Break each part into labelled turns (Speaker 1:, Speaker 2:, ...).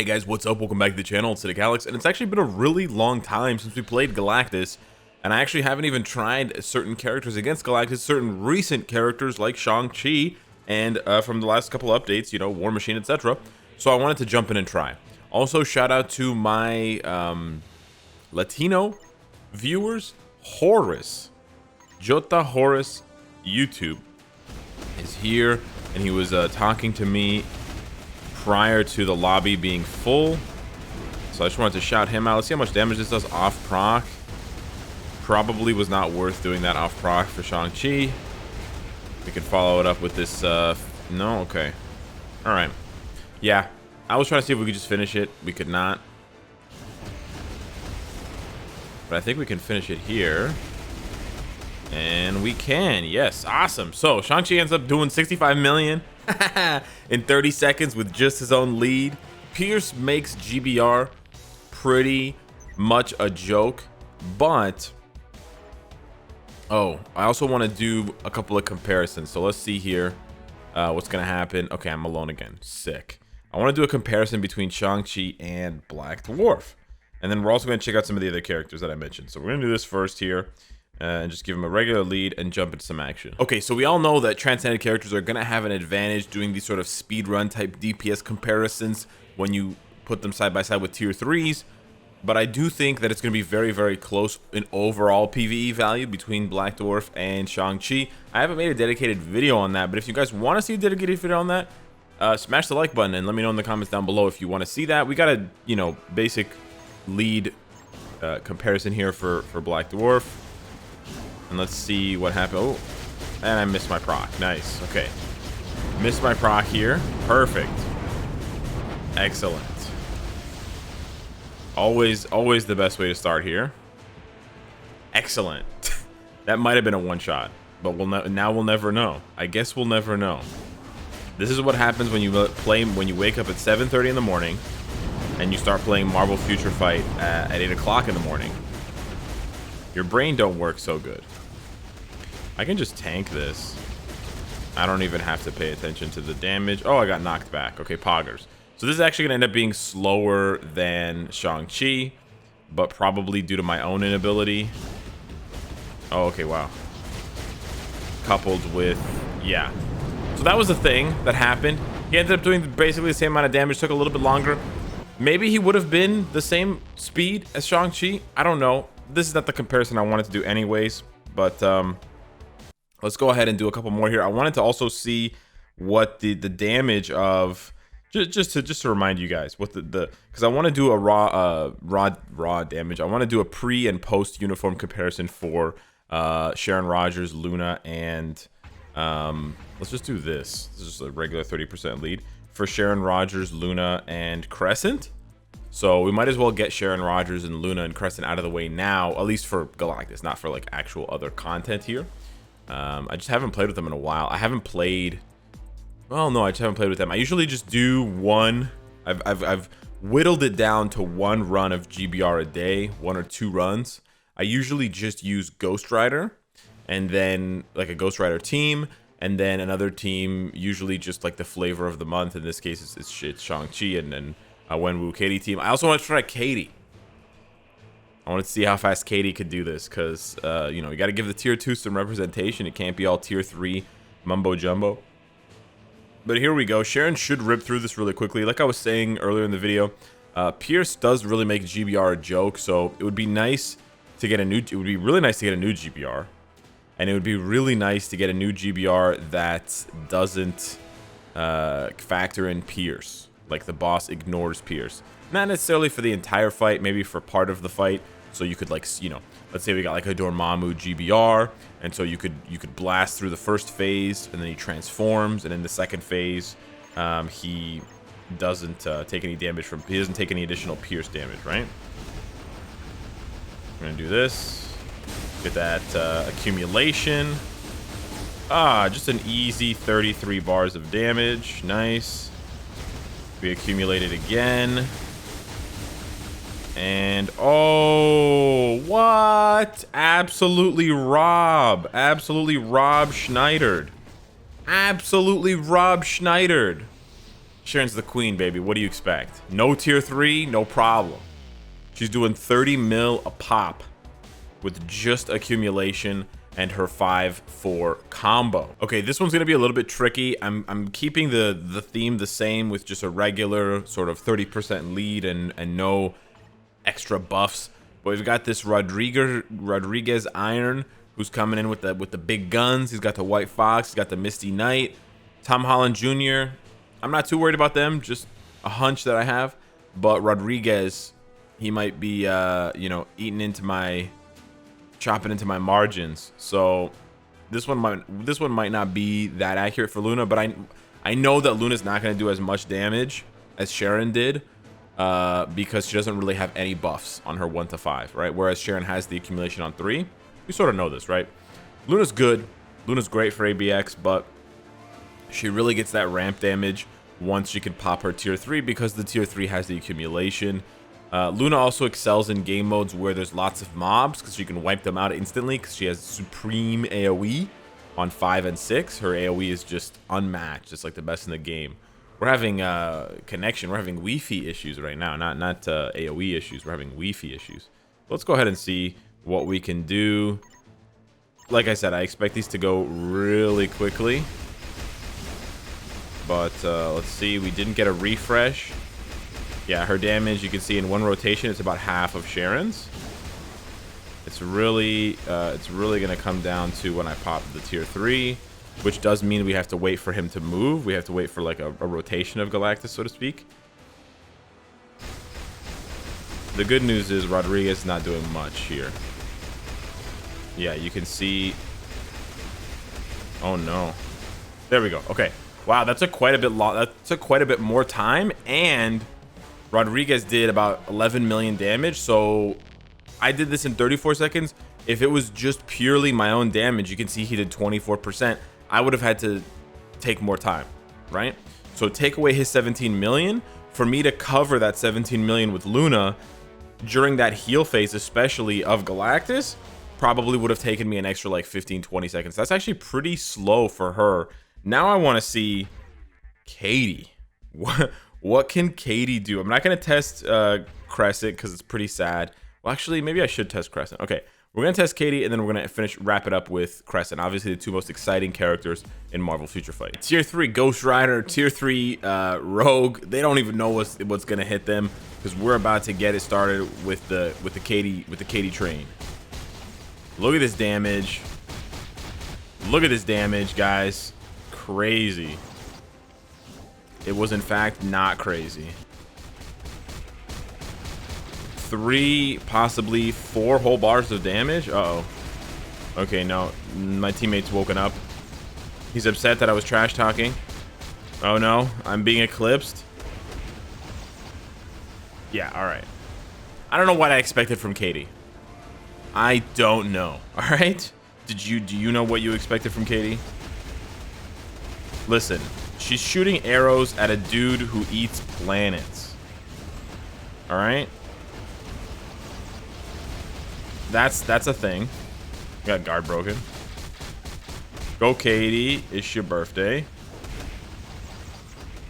Speaker 1: Hey guys, what's up? Welcome back to the channel. It's Cynicalex, and it's actually been a really long time since we played Galactus, and I actually haven't even tried certain characters against Galactus, certain recent characters like Shang-Chi, and from the last couple updates, you know, War Machine, etc. So I wanted to jump in and try. Also, shout out to my Latino viewers, Horace. Jota Horace YouTube is here, and he was talking to me prior to the lobby being full, so I just wanted to shout him out. Let's see how much damage this does off proc. Probably was not worth doing that off proc for Shang-Chi. We could follow it up with this no, okay, all right, yeah, I was trying to see if we could just finish it. We could not, but I think we can finish it here, and we can. Yes, awesome. So Shang-Chi ends up doing 65 million in 30 seconds with just his own lead. Pierce makes GBR pretty much a joke, but oh, I also want to do a couple of comparisons. So let's see here what's gonna happen. Okay, I'm alone again. Sick. I want to do a comparison between Shang-Chi and Black Dwarf, and then we're also going to check out some of the other characters that I mentioned. So we're gonna do this first here and just give him a regular lead and jump into some action. Okay, so we all know that transcended characters are gonna have an advantage doing these sort of speedrun type DPS comparisons when you put them side by side with tier 3s, but I do think that it's gonna be very, very close in overall PvE value between Black Dwarf and Shang-Chi. I haven't made a dedicated video on that, but if you guys want to see a dedicated video on that, smash the like button and let me know in the comments down below if you want to see that. We got a, you know, basic lead comparison here for Black Dwarf. And let's see what happened. Oh, and I missed my proc. Nice. Okay. Missed my proc here. Perfect. Excellent. Always the best way to start here. Excellent. That might have been a one-shot, but now we'll never know. I guess we'll never know. This is what happens when you wake up at 7:30 in the morning and you start playing Marvel Future Fight at 8 o'clock in the morning. Your brain don't work so good. I can just tank this. I don't even have to pay attention to the damage. Oh, I got knocked back. Okay, poggers. So this is actually going to end up being slower than Shang-Chi, but probably due to my own inability. Oh, okay, wow. Coupled with, yeah. So that was the thing that happened. He ended up doing basically the same amount of damage, took a little bit longer. Maybe he would have been the same speed as Shang-Chi. I don't know. This is not the comparison I wanted to do anyways, but let's go ahead and do a couple more here. I wanted to also see what the damage of just to remind you guys what the because I want to do a raw damage. I want to do a pre and post uniform comparison for Sharon Rogers, Luna, and let's just do this. This is just a regular 30% lead for Sharon Rogers, Luna, and Crescent. So we might as well get Sharon Rogers and Luna and Crescent out of the way now, at least for Galactus, not for like actual other content here. I just haven't played with them in a while. I haven't played, well, no, I just haven't played with them. I usually just do one. I've whittled it down to one run of GBR a day, 1 or 2 runs. I usually just use Ghost Rider, and then like a Ghost Rider team, and then another team, usually just like the flavor of the month. In this case, it's Shang-Chi and then Wenwu Katie team. I also want to try Katie. I want to see how fast Katie could do this, because you know, you got to give the tier 2 some representation. It can't be all tier 3 mumbo jumbo. But here we go. Sharon should rip through this really quickly. Like I was saying earlier in the video, Pierce does really make GBR a joke, so it would be nice to get a new. It would be really nice to get a new GBR, and it would be really nice to get a new GBR that doesn't factor in Pierce. Like the boss ignores Pierce. Not necessarily for the entire fight, maybe for part of the fight. So you could, like, you know, let's say we got like a Dormammu GBR, and so you could blast through the first phase, and then he transforms, and in the second phase, he doesn't take any damage from. He doesn't take any additional Pierce damage, right? We're gonna do this. Get that accumulation. Just an easy 33 bars of damage. Nice. We accumulate it again. And oh, what? Absolutely Rob Schneidered. Absolutely Rob Schneidered. Sharon's the queen, baby. What do you expect? No tier 3, no problem. She's doing 30 mil a pop with just accumulation and her 5-4 combo. Okay, this one's gonna be a little bit tricky. I'm keeping the theme the same with just a regular sort of 30% lead and no extra buffs. But we've got this Rodriguez Iron who's coming in with the big guns. He's got the White Fox, he's got the Misty Knight. Tom Holland Jr., I'm not too worried about them, just a hunch that I have. But Rodriguez, he might be, you know, chopping into my margins. So this one might not be that accurate for Luna, but I know that Luna's not going to do as much damage as Sharon did, because she doesn't really have any buffs on her 1 to 5, right? Whereas Sharon has the accumulation on 3. We sort of know this, right? Luna's good. Luna's great for ABX, but she really gets that ramp damage once she can pop her tier 3 because the tier 3 has the accumulation. Luna also excels in game modes where there's lots of mobs because she can wipe them out instantly because she has supreme AoE on 5 and 6. Her AoE is just unmatched. It's like the best in the game. We're having connection. We're having Wi-Fi issues right now. Not AoE issues. We're having Wi-Fi issues. Let's go ahead and see what we can do. Like I said, I expect these to go really quickly. But let's see. We didn't get a refresh. Yeah, her damage, you can see in one rotation, it's about half of Sharon's. It's really going to come down to when I pop the tier 3, which does mean we have to wait for him to move. We have to wait for like a rotation of Galactus, so to speak. The good news is Rodriguez is not doing much here. Yeah, you can see. Oh no. There we go. Okay. Wow, that took quite a bit that took quite a bit more time, and Rodriguez did about 11 million damage. So I did this in 34 seconds. If it was just purely my own damage, you can see he did 24%. I would have had to take more time, right? So take away his 17 million for me to cover that 17 million with Luna during that heal phase, especially of Galactus, probably would have taken me an extra like 15-20 seconds. That's actually pretty slow for her. Now I want to see Katie. What can Katie do? I'm not going to test Crescent because it's pretty sad. Well, actually, maybe I should test Crescent. Okay, we're going to test Katie, and then we're going to wrap it up with Crescent. Obviously, the two most exciting characters in Marvel Future Fight. Tier 3 Ghost Rider, Tier 3 Rogue. They don't even know what's going to hit them because we're about to get it started with the Katie train. Look at this damage. Look at this damage, guys. Crazy. It was in fact not crazy. 3, possibly 4 whole bars of damage. Uh-oh. Okay, no. My teammate's woken up. He's upset that I was trash talking. Oh no, I'm being eclipsed. Yeah, alright. I don't know what I expected from Katie. I don't know. Alright? Do you know what you expected from Katie? Listen, she's shooting arrows at a dude who eats planets. Alright? That's a thing. Got guard broken. Go Katie, it's your birthday.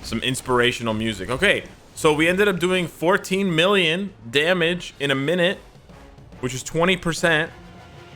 Speaker 1: Some inspirational music. Okay, so we ended up doing 14 million damage in a minute, which is 20%.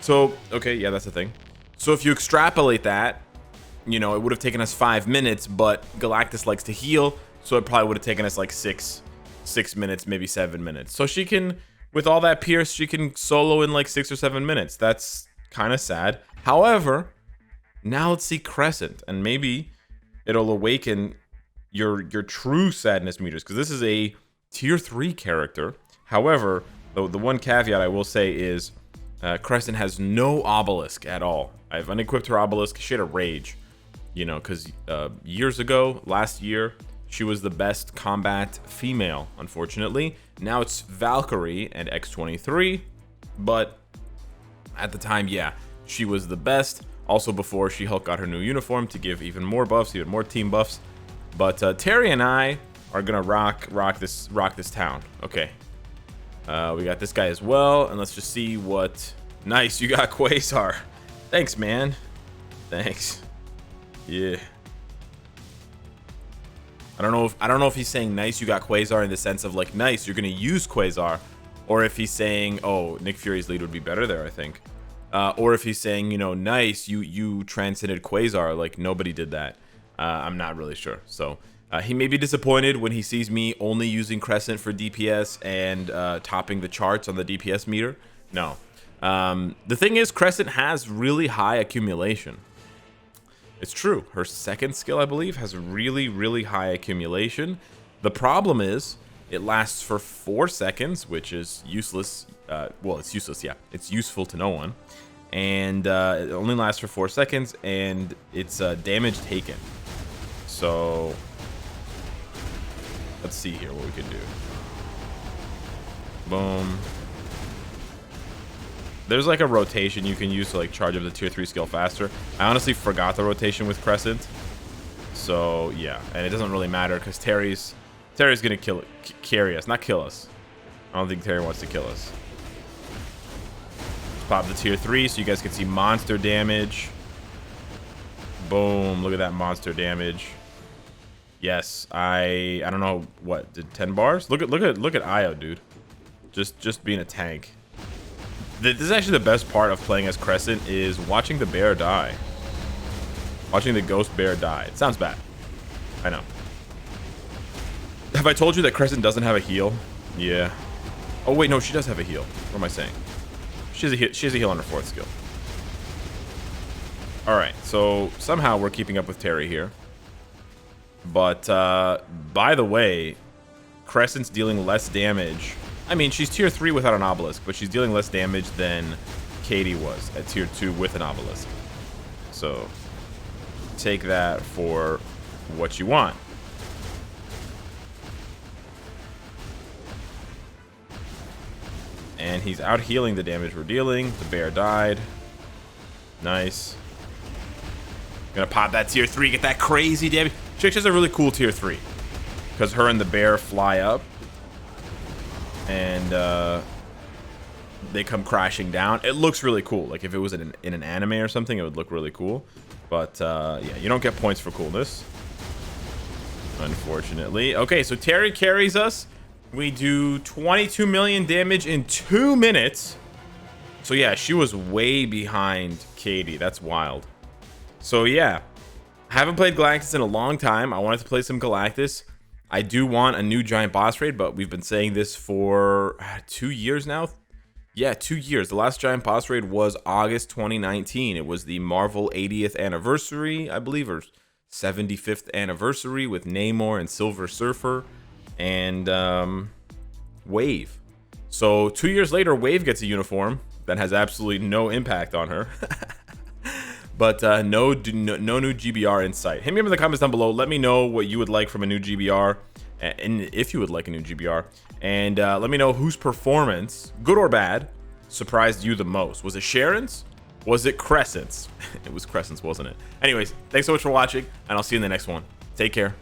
Speaker 1: So, okay, yeah, that's the thing. So if you extrapolate that, you know, it would have taken us 5 minutes, but Galactus likes to heal, so it probably would have taken us like 6 minutes, maybe 7 minutes. So she can, with all that pierce, she can solo in like 6 or 7 minutes. That's kind of sad. However, now let's see Crescent, and maybe it'll awaken your true sadness meters, because this is a tier 3 character. However, the one caveat I will say is Crescent has no obelisk at all. I've unequipped her obelisk. She had a rage, you know, because years ago, last year, she was the best combat female, unfortunately. Now it's Valkyrie and X-23, but at the time, yeah, she was the best. Also before She-Hulk got her new uniform to give even more buffs, even more team buffs. But Terry and I are gonna rock this town. Okay, we got this guy as well, and let's just see what. Nice, you got Quasar. Thanks, man. Thanks. Yeah. I don't know if he's saying nice, you got Quasar in the sense of like nice, you're gonna use Quasar, or if he's saying, oh, Nick Fury's lead would be better there, I think. Or if he's saying, you know, nice, you transcended Quasar, like nobody did that. I'm not really sure. So he may be disappointed when he sees me only using Crescent for DPS and topping the charts on the DPS meter. No. The thing is, Crescent has really high accumulation. It's true. Her second skill, I believe, has really, really high accumulation. The problem is it lasts for 4 seconds, which is useless. Well, it's useless, yeah. It's useful to no one. And it only lasts for 4 seconds, and it's damage taken. So let's see here what we can do. Boom. There's like a rotation you can use to like charge up the tier 3 skill faster. I honestly forgot the rotation with Crescent. So yeah, and it doesn't really matter because Terry's gonna carry us, not kill us. I don't think Terry wants to kill us. Let's pop the tier 3 so you guys can see monster damage. Boom, look at that monster damage. Yes, I don't know what did 10 bars. Look at Io, dude. Just being a tank. This is actually the best part of playing as Crescent is watching the bear die. Watching the ghost bear die. It sounds bad. I know. Have I told you that Crescent doesn't have a heal? Yeah. Oh wait, no, she does have a heal. What am I saying? She has a heal on her 4th skill. All right, so somehow we're keeping up with Terry here. But by the way, Crescent's dealing less damage. I mean, she's tier 3 without an obelisk, but she's dealing less damage than Katie was at tier 2 with an obelisk. So take that for what you want. And he's out healing the damage we're dealing. The bear died. Nice. Gonna pop that tier 3, get that crazy damage. Chick has a really cool tier 3 because her and the bear fly up and they come crashing down. It looks really cool. Like if it was in an anime or something, it would look really cool. But yeah, you don't get points for coolness, unfortunately. Okay, so Terry carries us. We do 22 million damage in 2 minutes. So yeah, she was way behind Katie. That's wild. So yeah, haven't played Galactus in a long time. I wanted to play some Galactus. I do want a new giant boss raid, but we've been saying this for 2 years now. Yeah, 2 years. The last giant boss raid was August 2019. It was the Marvel 80th anniversary, I believe, or 75th anniversary with Namor and Silver Surfer and Wave. So 2 years later, Wave gets a uniform that has absolutely no impact on her. But no new GBR in sight. Hit me up in the comments down below. Let me know what you would like from a new GBR, and if you would like a new GBR. And let me know whose performance, good or bad, surprised you the most. Was it Sharon's? Was it Crescent's? It was Crescent's, wasn't it? Anyways, thanks so much for watching, and I'll see you in the next one. Take care.